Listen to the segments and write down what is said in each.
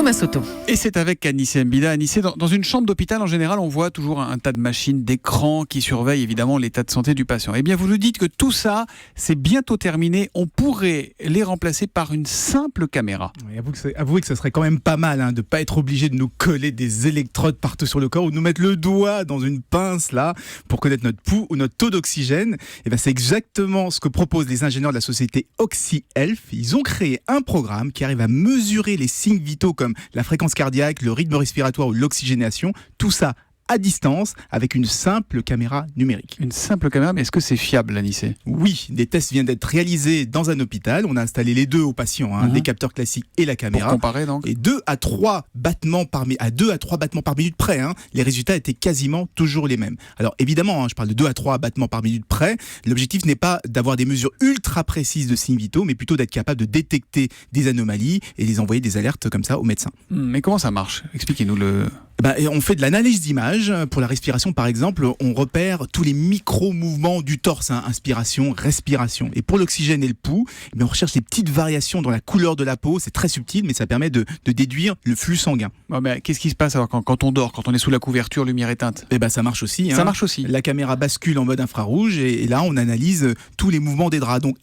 Thomas Soto. Et c'est avec Anissé Mbida. Anissé, dans une chambre d'hôpital, en général, on voit toujours un tas de machines, d'écrans qui surveillent évidemment l'état de santé du patient. Eh bien, vous nous dites que tout ça, c'est bientôt terminé. On pourrait les remplacer par une simple caméra. Oui, avouez que ce serait quand même pas mal de ne pas être obligé de nous coller des électrodes partout sur le corps ou de nous mettre le doigt dans une pince là pour connaître notre pouls ou notre taux d'oxygène. Et bien, c'est exactement ce que proposent les ingénieurs de la société OxyHealth. Ils ont créé un programme qui arrive à mesurer les signes vitaux comme la fréquence cardiaque, le rythme respiratoire ou l'oxygénation, tout ça à distance avec une simple caméra numérique. Une simple caméra, mais est-ce que c'est fiable, Anissé ? Oui, des tests viennent d'être réalisés dans un hôpital. On a installé les deux aux patients, les capteurs classiques et la caméra. Pour comparer donc. Et 2 à 3 battements par minute près, les résultats étaient quasiment toujours les mêmes. Alors évidemment, je parle de 2 à 3 battements par minute près. L'objectif n'est pas d'avoir des mesures ultra précises de signes vitaux, mais plutôt d'être capable de détecter des anomalies et les envoyer des alertes comme ça aux médecins. Mais comment ça marche ? Expliquez-nous le... On fait de l'analyse d'images. Pour la respiration, par exemple, on repère tous les micro-mouvements du torse, inspiration, respiration. Et pour l'oxygène et le pouls, on recherche des petites variations dans la couleur de la peau. C'est très subtil, mais ça permet de déduire le flux sanguin. Mais qu'est-ce qui se passe alors quand on dort, quand on est sous la couverture, lumière éteinte ? Ça marche aussi. Ça marche aussi. La caméra bascule en mode infrarouge et là, on analyse tous les mouvements des draps. Donc,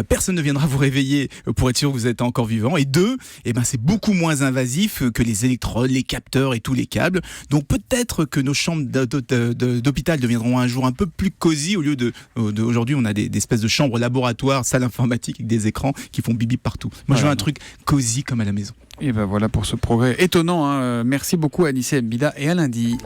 personne ne viendra vous réveiller pour être sûr que vous êtes encore vivant. Et 2, c'est beaucoup moins invasif que les électrodes, les capteurs et tous les câbles. Donc peut-être que nos chambres d'hôpital deviendront un jour un peu plus cosy au lieu d'aujourd'hui on a des espèces de chambres laboratoires, salles informatiques avec des écrans qui font bibi partout. Moi je veux un truc cosy comme à la maison. Et voilà pour ce progrès étonnant. Merci beaucoup Anissé Mbida et à lundi.